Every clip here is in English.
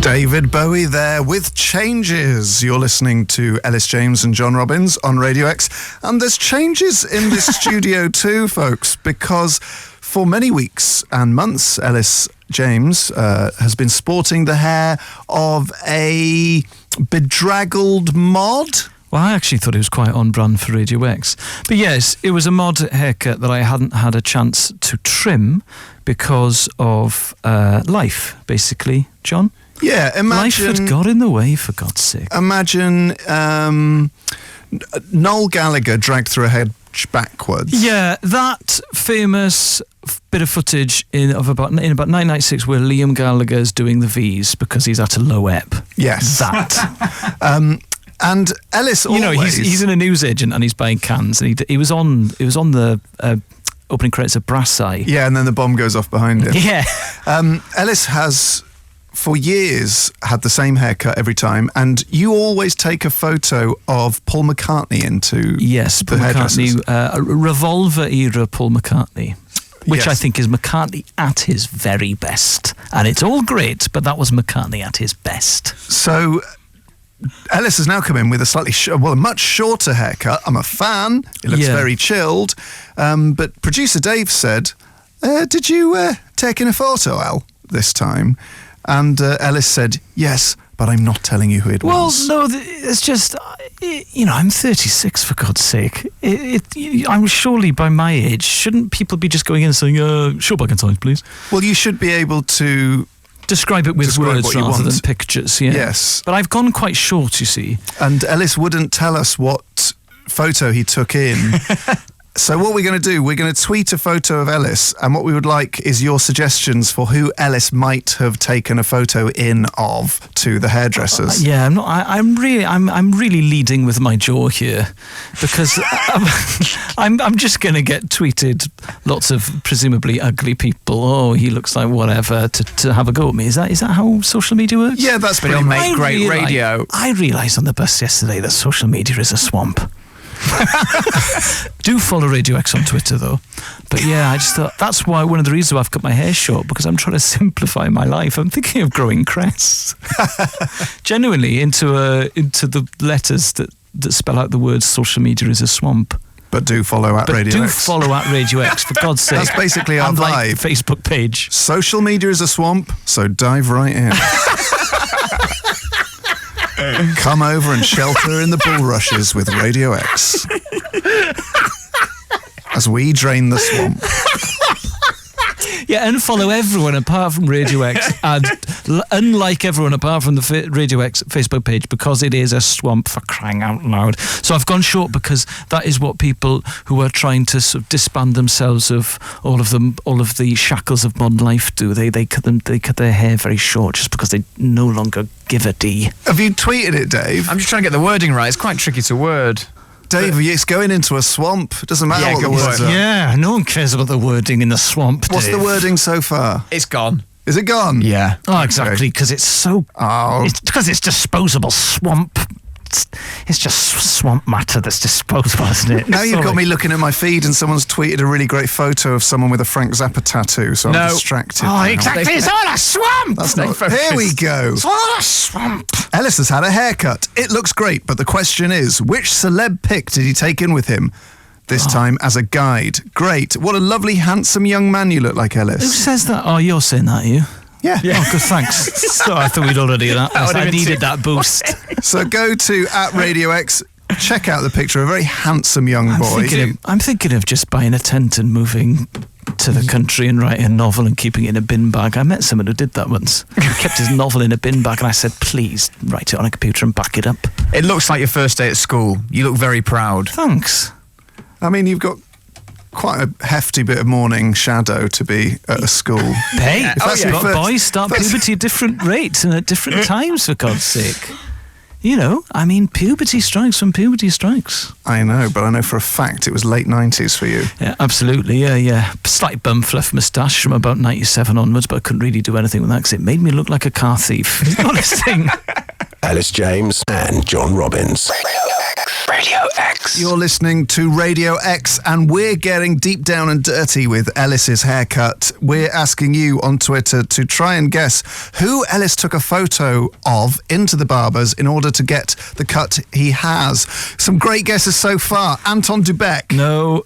David Bowie there with Changes. You're listening to Ellis James and John Robbins on Radio X. And there's changes in this studio too, folks, because for many weeks and months, Ellis James has been sporting the hair of a bedraggled mod. Well, I actually thought it was quite on brand for Radio X. But yes, it was a mod haircut that I hadn't had a chance to trim because of life, basically, John. Yeah, imagine... Life had got in the way, for God's sake. Imagine Noel Gallagher dragged through a hedge backwards. Yeah, that famous bit of footage in about 1996 where Liam Gallagher's doing the V's because he's at a low ep. Yes. That. And Ellis always... You know, he's in a newsagent and he's buying cans, and he was on the opening credits of Brass Eye. Yeah, and then the bomb goes off behind him. Yeah. Ellis has, for years, had the same haircut every time, and you always take a photo of Paul McCartney into Paul McCartney, Revolver era Paul McCartney, which I think is McCartney at his very best. And it's all great, but that was McCartney at his best. So Ellis has now come in with a much shorter haircut. I'm a fan. It looks very chilled. But producer Dave said, did you take in a photo, Al, this time? And Ellis said, yes, but I'm not telling you who it was. Well, no, it's just, I'm 36, for God's sake. I'm surely by my age, shouldn't people be just going in and saying, show back in time, please? Well, you should be able to describe it with words rather than pictures, yeah. Yes. But I've gone quite short, you see. And Ellis wouldn't tell us what photo he took in. So what we're going to do, we're going to tweet a photo of Ellis, and what we would like is your suggestions for who Ellis might have taken a photo in of to the hairdressers. Yeah, I'm really leading with my jaw here, because I'm just going to get tweeted lots of presumably ugly people. Oh, he looks like whatever to have a go at me. Is that how social media works? Yeah, that's pretty much. It'll make great radio. I realised on the bus yesterday that social media is a swamp. Do follow Radio X on Twitter though. But yeah, I just thought that's why one of the reasons why I've cut my hair short, because I'm trying to simplify my life. I'm thinking of growing crests. Genuinely into the letters that spell out the words social media is a swamp. But do follow at Radio X. Follow at Radio X, for God's sake. That's basically our and vibe. Like the Facebook page. Social media is a swamp, so dive right in. Come over and shelter in the bulrushes with Radio X as we drain the swamp. Yeah, and follow everyone apart from Radio X, and unlike everyone apart from the Radio X Facebook page, because it is a swamp, for crying out loud. So I've gone short because that is what people who are trying to sort of disband themselves of all of the shackles of modern life do. They cut their hair very short just because they no longer give a D. Have you tweeted it, Dave? I'm just trying to get the wording right. It's quite tricky to word. Dave, it's going into a swamp. It doesn't matter what the words are. Yeah, no one cares about the wording in the swamp, Dave. What's the wording so far? It's gone. Is it gone? Yeah. Oh, exactly, because it's so... Oh. It's because it's disposable swamp. It's just swamp matter that's disposable, isn't it? Now you've got me looking at my feed and someone's tweeted a really great photo of someone with a Frank Zappa tattoo, so I'm distracted. Oh, now. exactly. It's all a swamp! Here we go. It's all a swamp. Ellis has had a haircut. It looks great, but the question is, which celeb pic did he take in with him? This time as a guide. Great. What a lovely, handsome young man you look like, Ellis. Who says that? Oh, you're saying that, are you? Yeah. Oh, good, thanks. So I thought we'd already done that. I needed that boost. So go to @Radio_X, check out the picture of a very handsem young boy. I'm thinking of just buying a tent and moving to the country and writing a novel and keeping it in a bin bag. I met someone who did that once. He kept his novel in a bin bag, and I said, please write it on a computer and back it up. It looks like your first day at school. You look very proud. Thanks. I mean, you've got quite a hefty bit of morning shadow to be at a school. Hey, boys start puberty at different rates and at different times, for God's sake. You know, I mean, puberty strikes when puberty strikes. I know, but I know for a fact it was late 90s for you. Yeah, absolutely, yeah. Slight bum fluff moustache from about 97 onwards, but I couldn't really do anything with that because it made me look like a car thief. It's the honest thing. Ellis James and John Robbins. Radio X. You're listening to Radio X, and we're getting deep down and dirty with Elis's haircut. We're asking you on Twitter to try and guess who Elis took a photo of into the barbers in order to get the cut he has. Some great guesses so far. Anton Dubek. No.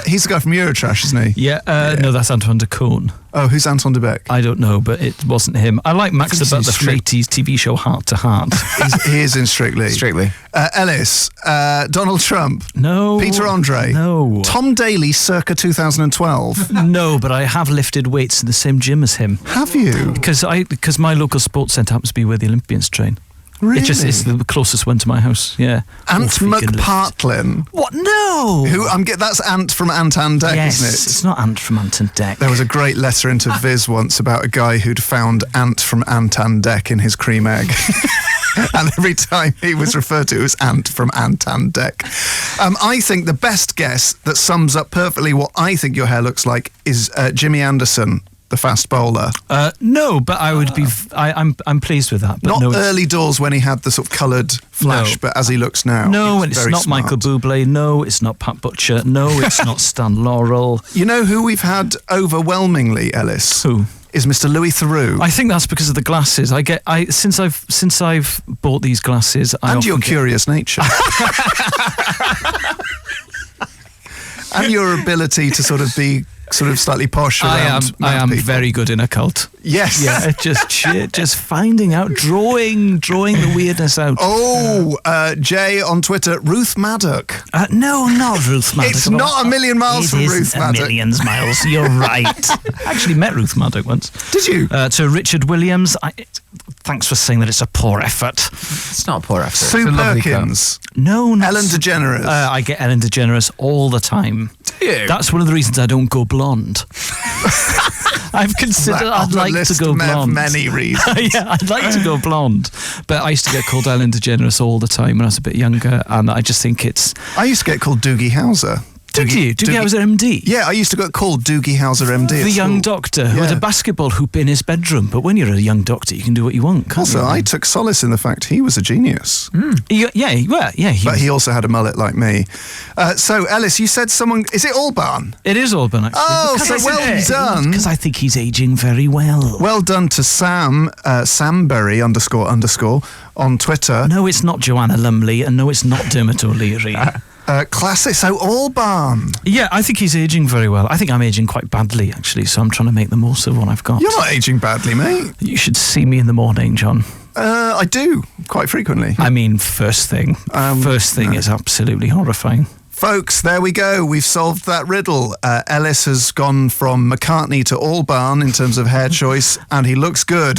He's the guy from Eurotrash, isn't he? Yeah, no, that's Antoine de Caunes. Oh, who's Anton Dubek? I don't know, but it wasn't him. I like Max the think Butler he's from 80s TV show Heart to Heart. He is in Strictly. Strictly. Ellis, Donald Trump. No. Peter Andre. No. Tom Daly circa 2012. No, but I have lifted weights in the same gym as him. Have you? Because my local sports centre happens to be where the Olympians train. Really? It's the closest one to my house, yeah. Ant All freaking lift. McPartlin. What? No! That's Ant from Ant and Dec, Yes, isn't it? it's not Ant from Ant and Dec. There was a great letter into Viz once about a guy who'd found Ant from Ant and Dec in his cream egg. And every time he was referred to, it was Ant from Ant and Dec. I think the best guess that sums up perfectly what I think your hair looks like is Jimmy Anderson, the fast bowler. No, but I would be. I'm pleased with that. But Not no, it's- early doors when he had the sort of coloured flash, No. but as he looks now. No, he's and it's very not smart. Michael Bublé. No, it's not Pat Butcher. No, it's not Stan Laurel. You know who we've had overwhelmingly, Elis? Who? Is Mr. Louis Theroux. I think that's because of the glasses. Since I've bought these glasses, And your curious nature. And your ability to sort of be slightly posh around I am people. very good in occult. Yes. Yeah, just finding out, drawing the weirdness out. Oh, Jay on Twitter, Ruth Maddock. No, not Ruth Maddock. It's not a million miles It from isn't Ruth a Maddock. millions miles. You're right. I actually met Ruth Maddock once. Did you? To Richard Williams. Thanks for saying that it's a poor effort. It's not a poor effort. Sue it's a lovely Perkins. No, not Ellen DeGeneres. I get Ellen DeGeneres all the time. Do you? That's one of the reasons I don't go blonde. I've considered I'd like to go blonde. Many reasons. Yeah, I'd like to go blonde, but I used to get called Ellen DeGeneres all the time when I was a bit younger, and I just think it's. I used to get called Doogie Howser. Did you? Doogie Howser MD? Yeah, I used to get called Doogie Howser MD. The at young school. doctor who had Yeah. a basketball hoop in his bedroom, but when you're a young doctor, you can do what you want, can't Also, you? I took solace in the fact he was a genius. Yeah. But he also had a mullet like me. So, Elis, you said someone... Is it Albarn? It is Alban, actually. Oh, so well done. Because I think he's aging very well. Well done to Sam, Samberry __ on Twitter. No, it's not Joanna Lumley, and no, it's not Dermot O'Leary. Classic. So, Albarn. Yeah, I think he's aging very well. I think I'm aging quite badly, actually, so I'm trying to make the most of what I've got. You're not aging badly, mate. You should see me in the morning, John. I do, quite frequently. I mean, first thing. First thing is absolutely horrifying. Folks, there we go. We've solved that riddle. Elis has gone from McCartney to Albarn in terms of hair choice, and he looks good.